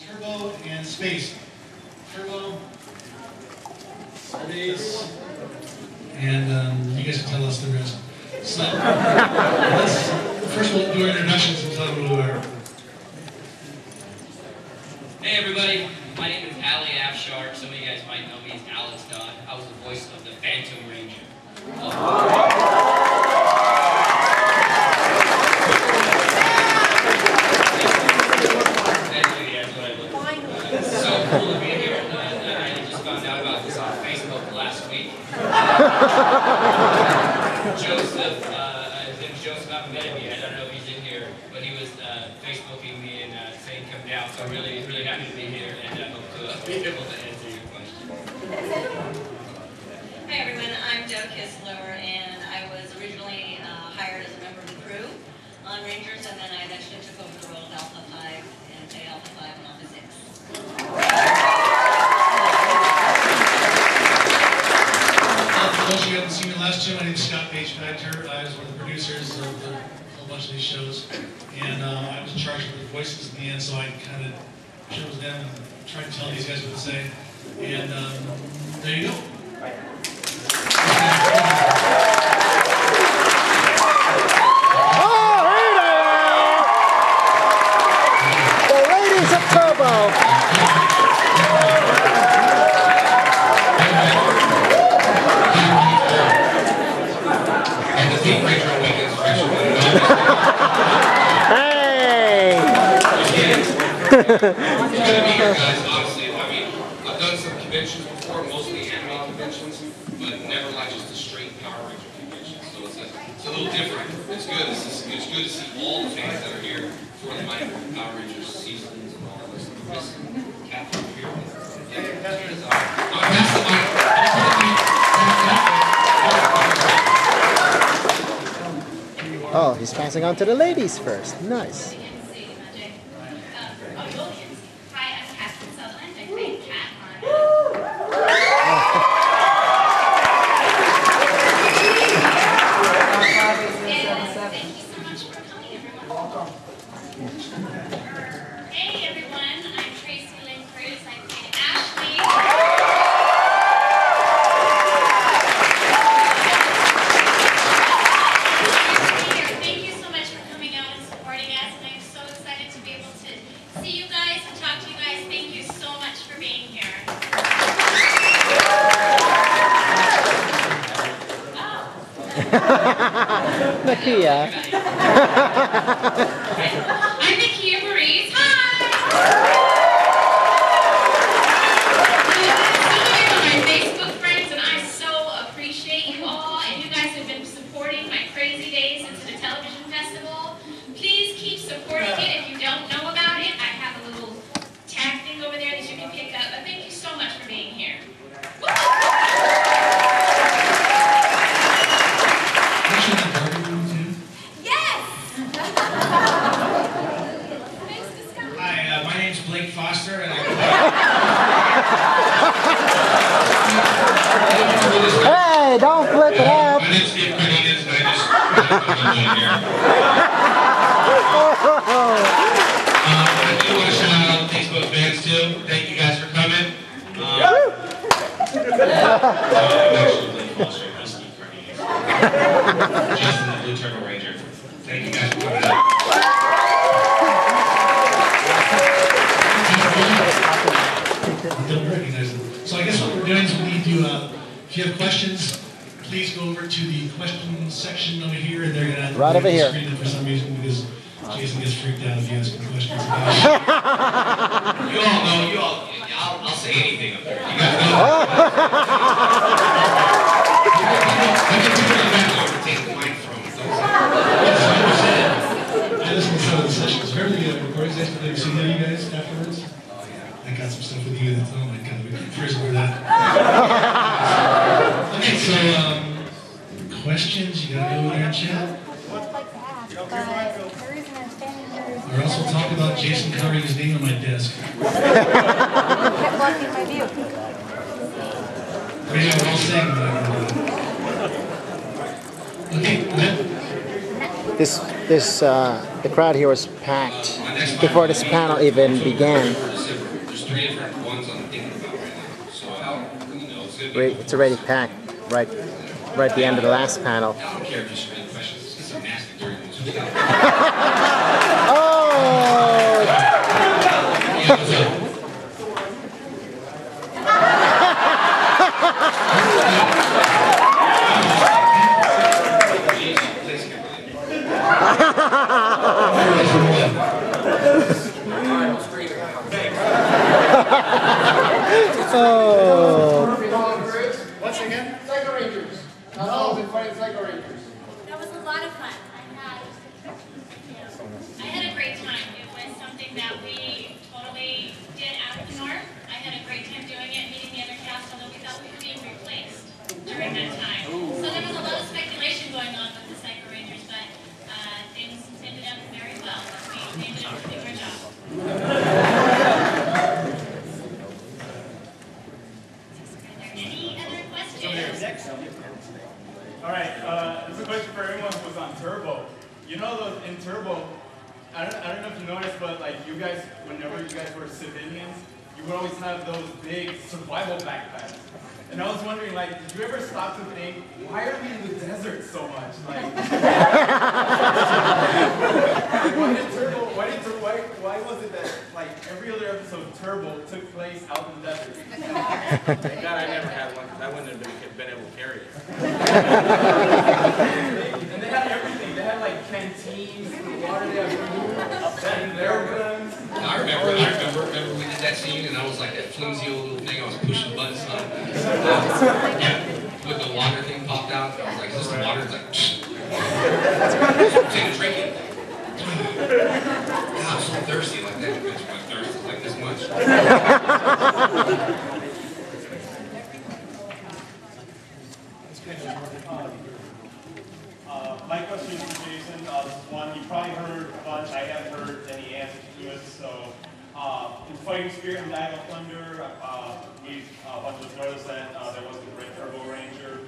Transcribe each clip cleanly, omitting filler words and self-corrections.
Turbo, and Space. Turbo, Space, and you guys can tell us the rest. So, first we'll do our introductions and tell them who we are. Hey everybody, my name is Afshar. Some of you guys might know me as Alex Dodd. I was the voice of the Phantom Ranger. So cool to be here. I just found out about this on Facebook last week. Joseph, his name is Joseph. I haven't met him yet. I don't know if he's in here, but he was Facebooking me and saying come down. So I'm really happy to be here, and I hope to be able to answer your questions. Hi everyone, I'm Deb Kistler, and I was originally hired as a member of the crew on Rangers, and then I eventually took over the role of Alpha 5 and played Alpha 5 and Alpha 6. For those of you who haven't seen me last year, my name is Scott Page-Factor. I was one of the producers of a whole bunch of these shows, and I was in charge of the voices in the end, so I kind of chose them and tried to tell these guys what to say, and there you go. The ladies of Turbo. And the Team Ranger Weekends Hey! It's good to be here, guys, honestly. I mean, I've done some conventions before, mostly anime conventions, but never like just a straight Power Ranger convention. So it's a little different. It's good. It's good to see all the fans that are here for the Mighty Power Rangers seasons and all this. This Captain here. Oh, he's passing on to the ladies first. Nice. Hi, I'm Sutherland. I played Cat on thank you so much for coming, everyone. Hey, everyone. I'm Tracy Lynn Cruz. I played Ashley. Thank you so much for coming out and supporting us, and I'm so excited to be able to see you guys and talk to you guys. Thank you so much for being here. Nakia. I'm Nakia Burrise. Hi! Some of you are my Facebook friends, and I so appreciate you all, and you guys have been supporting my crazy days into the television festival. Please keep supporting it. If you don't know about it, I have a little tag thing over there that you can pick up. But thank you so much for being here. Yes! Hi, my name's Blake Foster, and Hey, don't flip it up. My name's Cardenas, and I just I do want to shout out all the Facebook fans too. Thank you guys for coming. I'm actually Blake Foster, I'm Steve Cardenas. Justin, the Blue Turbo Ranger. Thank you guys for coming out. don't recognize them. So I guess what we're doing is we need to, if you have questions, please go over to the question section over here, and they're going to Right over here. screen it for some reason because Jason gets freaked out if you ask him questions about You all know, I'll say anything up there. You guys know. I can do it back over, take the mic from it. I listened to some of the sessions. Remember the recordings yesterday? Have you seen that, you guys, afterwards? I got some stuff with you that's, oh my god, we can freeze over that. Okay, so, questions, you gotta go over there and chat. Or else we'll talk about Jason covering his name on my desk. Kept blocking my view. Maybe we're all saying that. Okay, go ahead. This This the crowd here was packed before this panel even began. There's 3 different ones I'm thinking about right now. So, you know, It's already packed right at the end of the last panel. I don't care if you should make questions. Let's get some nasty dirty ones. Oh! Oh. Once again? Psycho Rangers. That's all been fighting Psycho Rangers. That was a lot of fun. I had a great time. It was something that we totally did out of the norm. I had a great time doing it, meeting the other cast, although we thought we were being replaced during that time. So there was a lot of speculation going on with the Psycho Rangers, but things ended up very well. We ended up doing our job. Any other questions? All right, this is a question for everyone who was on Turbo. You know those in Turbo, I don't know if you noticed, but like you guys, whenever you guys were civilians, you would always have those big survival backpacks. And I was wondering, like, did you ever stop to think, why are we in the desert so much? Like, why was it that, like, every other episode of Turbo took place out in the desert? Thank God I never had one, because I wouldn't have been able to carry it. And they had everything. They had, like, canteens, water, they had food, upsetting their guns. I remember we did that scene, and I was like that flimsy old little thing I was pushing buttons on. With the water thing popped out, I was like, is this the water? It's like, take a drink it. God, I'm so thirsty like that. My thirst is like this much. My question for Jason, this is one you probably heard a bunch. I haven't heard any answers to it. So, in Fighting Spirit and Dial of Thunder, we a bunch of us noticed that there wasn't a Red Turbo Ranger.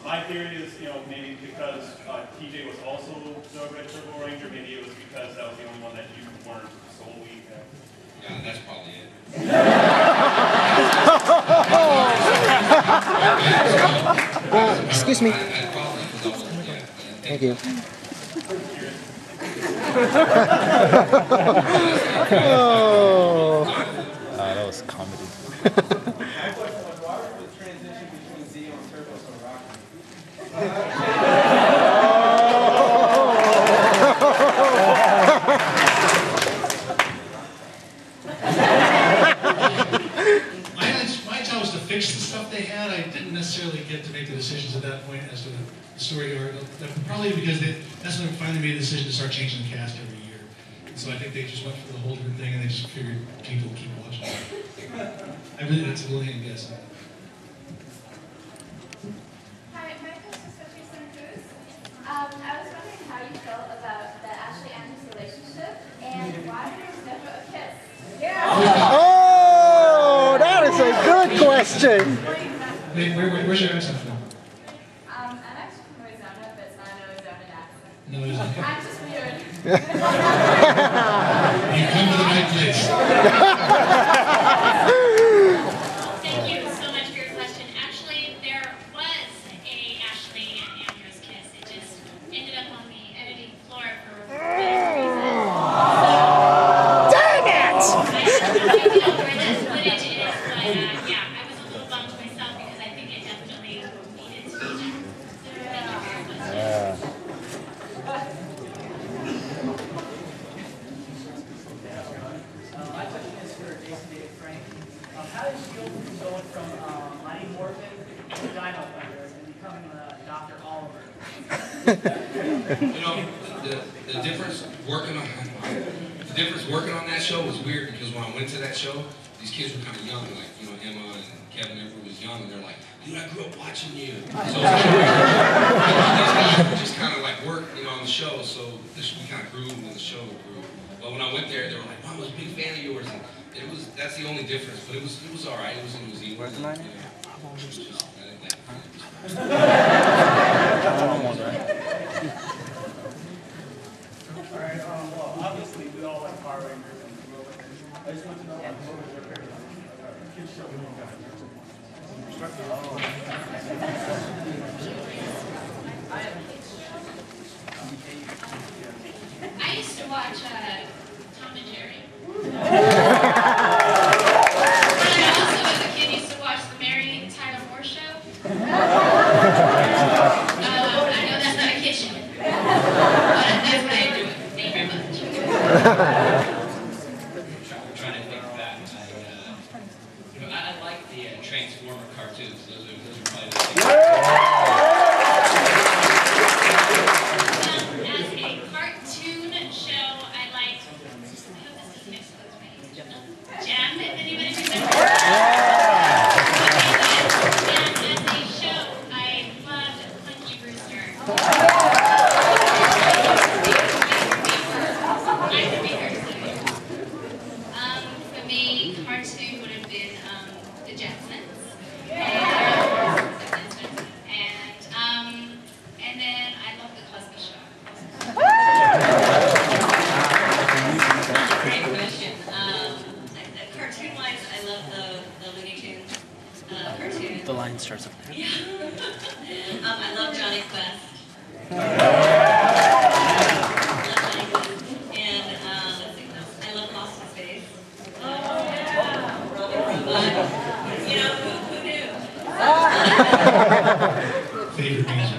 My theory is, maybe because TJ was also the Red Turbo Ranger, maybe it was because that was the only one that you weren't solely. Yeah, that's probably it. Excuse me. Thank you. Oh. That was comedy. My job was to fix the stuff they had. I didn't necessarily get to make the decisions at that point as to the story arc. Probably because that's when they finally made the decision to start changing the cast every year. And so I think they just went for the whole different thing, and they just figured people would keep watching. That's a really guess. Hi, my name is Tracy Lynn Cruz. I was wondering how you felt about the Ashley Andrews relationship and why there was never a kiss. Yeah. Oh, that is a good question. Where's your accent from? I'm actually from Arizona, but it's not an Arizona accent. No, it's not. I'm just weird. You come to the right place. Thank you so much for your question. Actually, there was a Ashley and Andrews kiss. It just ended up on the editing floor for whatever reason. Dang it! I don't know where that footage is, but yeah, I was a little bummed myself because I think it definitely needed to be there. Thank you for your question. My question is for Jason David Frank. How did you go from mighty Morphin to Dino Thunder and becoming Dr. Oliver? The difference working on that show was weird because when I went to that show, these kids were kind of young, like Emma and Kevin, everyone was young, and they're like, dude, I grew up watching you. So these guys were just kind of like work, on the show, so we kind of grew and the show grew. But when I went there, they were like, Mom, I was a big fan of yours, and that's the only difference. But it was all right. It was in New Zealand. Where's the line? Alright, well, obviously we all like Power Rangers and I just want to know what was your favorite kids show you guys? I used to watch Tom and Jerry. And I also, as a kid, used to watch the Mary Tyler Moore Show. I know that's not a kid show, but that's what I do. Thank you very much. I'm trying to think back. I like the Transformer cartoons. Those are probably the things. As a cartoon show, I liked, I hope this is mixed with my Jam, if anybody remembers. And as a show, I loved Punky Brewster. For me, cartoon would have been the Jetsons. And then I love the Cosby Show. Great question. Cartoon-wise, I love the Looney Tunes cartoon. The line starts up there. Yeah. I love Johnny Quest. And let's see what else. I love Lost in Space. Oh yeah. Robin Robot. You know, who knew? Favorite music?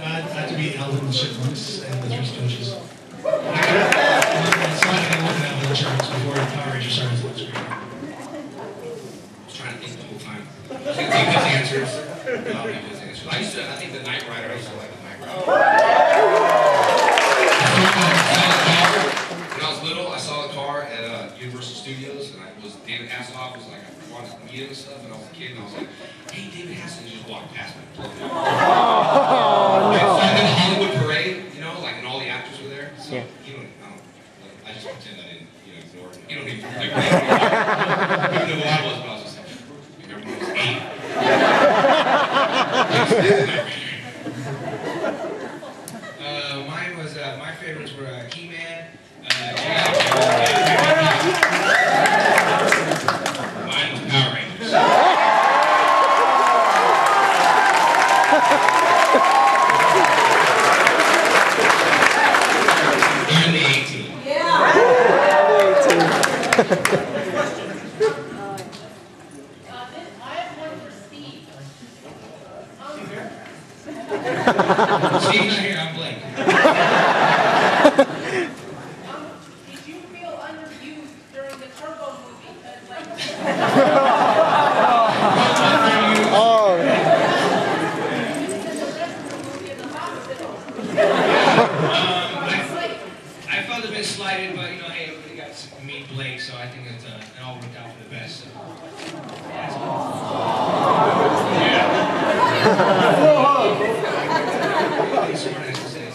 I had to be Alvin and the Chipmunks and the Three Stooges. I saw it and looked at the charts before Power Rangers started on the screen. I was trying to think the whole time. I was going to think his answers. I think the Knight Rider, I used to like the Knight Rider. When I was little, I saw the car at Universal Studios, and David Hasselhoff was like, I wanted to meet him and stuff, and I was a kid, and I was like, hey, David Hasselhoff, he just walked past me. Oh, no. So I did the Hollywood Parade, you know, like, and all the actors were there. So, I just pretend I didn't, ignore him. You don't even like, even know who I was, but I was just like, everyone was 8. Mine was, my favorites were He-Man, mine was Power Rangers. And the A-Team. Yeah. I have one for Steve. Steve's not here, I'm Blake. Did you feel underused during the Turbo movie? I felt a bit slighted, but hey, everybody got to meet Blake, so I think it all worked out for the best. So. Yeah. Smart ass to say.